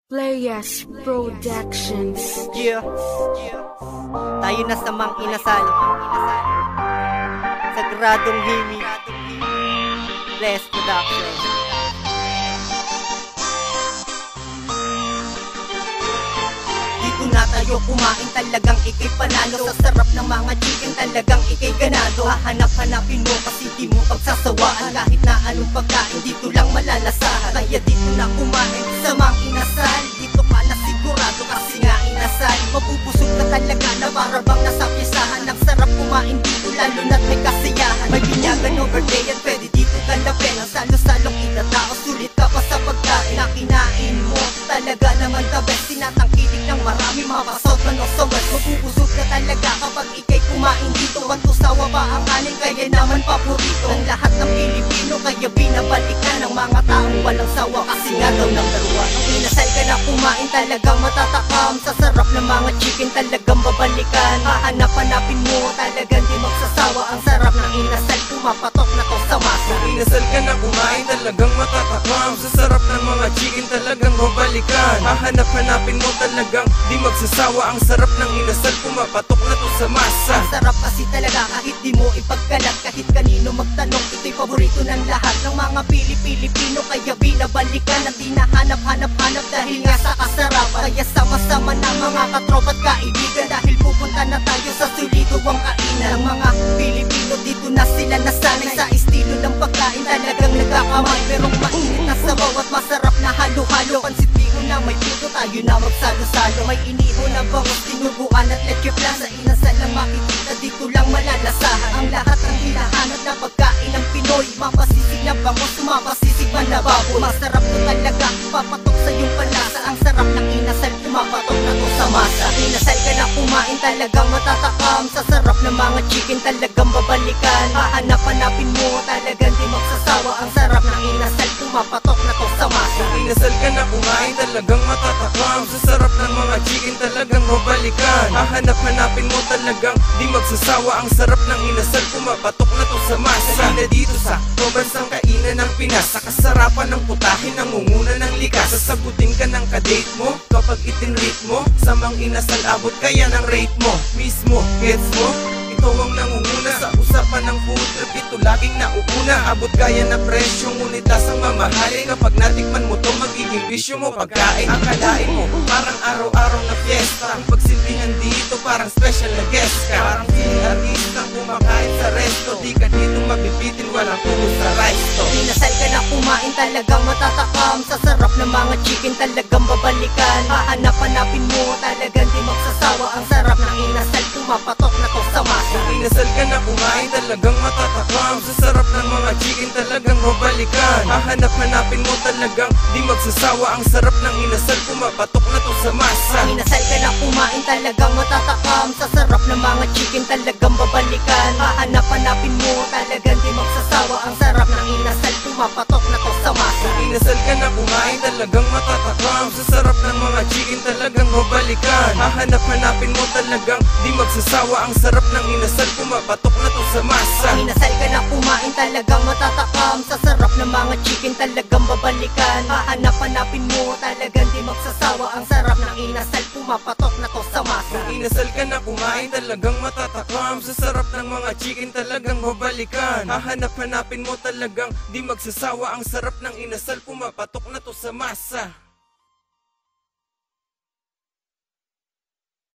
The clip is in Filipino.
Playas Productions. Yeah. Tayo na sa Mang Inasal, Sagradong Himig, Playas Productions. Dito na tayo kumain, talagang ikay panalo. Sa sarap ng mga chicken, talagang ikay ganado. Hahanap-hanapin mo kasi di mo pagsasawaan. Kahit na anong pagkain, dito lang malalasahan. Kaya dito na kumain sa Mang Inasal. Dito ka na sigurado kasi nga inasal. Mabubusog ka talaga na para bang nasa pisahan. Ang sarap kumain dito lalo na't may kasiyahan. May binyagan overday at pwede dito galapin. Ang salo-salong itatao, sulit ka pa sa pagkain na kinain mo. Talaga naman the best, tinatangkilik ng marami. Mapasot man o sa west, mabubusog ka talaga kapag ikay kumain dito. Ang tusawa pa ang kanin, kaya naman paborito ng lahat ng Pilipino. Kaya binabalikan ng mga taong walang sawa kasi nga daw number one. Ang inasal ka na kumain, talagang matatakam. Sa sarap ng mga chicken, talagang babalikan. Hahanap-hanapin mo, talagang di magsasawa. Ang sarap ng inasal, pumapatok na to sa masa. Kung inasal ka na kumain, talagang matatakam. Sa sarap ng mga chicken, talagang babalikan. Hahanap-hanapin mo, talagang di magsasawa. Ang sarap ng inasal, pumapatok na to sa masa. Ang sarap kasi talaga kahit di mo ipagkalat. Kahit kanino magtanong, ito'y paborito ng lahat ng mga Pilipino. Kaya binabalikan at hinahanap-hanap-hanap dahil nga sa kasarapan. Kaya sama-sama na mga katropa't kaibigan, dahil pupunta na tayo sa solidong kainan. Ang mga Pilipino dito na sila nasanay sa estilo ng pagkain. Talagang nagkakamay pero mainit na sabaw at masarap na halo-halo. Pansit bihon na may puto, tayo na magsalo-salo. May iniho na bangos, tinuguan at leche plan. Sa inasal na makikita, dito lang malalasahan ang lahat ng hinahanap na pagkain ng Pinoy. Mapasisig na bangos, mapasisig man na baboy. Masarap to talaga, papatok sa iyong panlasa. Ang sarap ng inasal, pumapatok na to sa masa. Inasal ka na kumain, talagang matatakam. Sa sarap ng mga chicken, talagang babalikan. Hahanap-hanapin mo, talagang di magsasawa. Ang sarap ng inasal, pumapatok na to sa masa. Kung inasal ka na kumain, talagang matatakam. Sa sarap ng mga chicken, talagang babalikan. Hahanap-hanapin mo, talagang di magsasawa. Ang sarap ng inasal, pumapatok na to sa masa. Halina dito sa probansang kainan ng Pinas. Sa kasarapan ng putahe, nangunguna ng likas. Sasagutin ka ng kadate mo kapag itinrate mo. Sa Mang Inasal, abot kaya ng rate mo mismo, gets mo? Ito ang nangunguna sa usapan ng food trip. Ito laging nauuna. Abot kaya na presyo, ngunit tasang mamahalin. Kapag natikman mo to, magiging bisyo mo pagkain. Akalain mo, parang araw-araw na fiesta. Ang pagsilbihan dito, parang special na guest ka. Parang feeling artistang kumakain sa resto. Di ka dito mabibitin, walang puno sa rice to. Inasal ka na kumain, talagang matatakam. Sa sarap ng mga chicken, talagang babalikan. Hahanap-hanapin mo, talagang di magsasawa. Ang sarap ng inasal, pumapatok na to sa masa. Kung inasal ka na kumain, talagang matatakam. Sa sarap ng mga chicken, talagang babalikan. Hahanap-hanapin mo, talagang di magsasawa. Ang sarap ng inasal, pumapatok na to sa masa. Ang inasal ka na kumain, talagang matatakam. Sa sarap ng mga chicken, talagang babalikan. Hahanap-hanapin mo, talagang di magsasawa. Ang sarap ng inasal, pumapatok na to sa masa. Kung inasal ka na kumain, talagang matatakam. Sa sarap ng mga chicken, talagang babalikan. Hahanap-hanapin mo, talagang di magsasawa. Ang sarap ng inasal, pumapatok na to sa masa. Ang inasal ka na kumain, talagang matatakam. Sa sarap ng mga chicken, talagang babalikan. Hahanap-hanapin mo, talagang di magsasawa. Ang sarap ng inasal, pumapatok na to sa masa. Kung inasal ka na kumain, talagang matatakam. Sa sarap ng mga chicken, talagang babalikan. Hahanap-hanapin mo, talagang di magsasawa. Ang sarap ng inasal, pumapatok na to sa masa.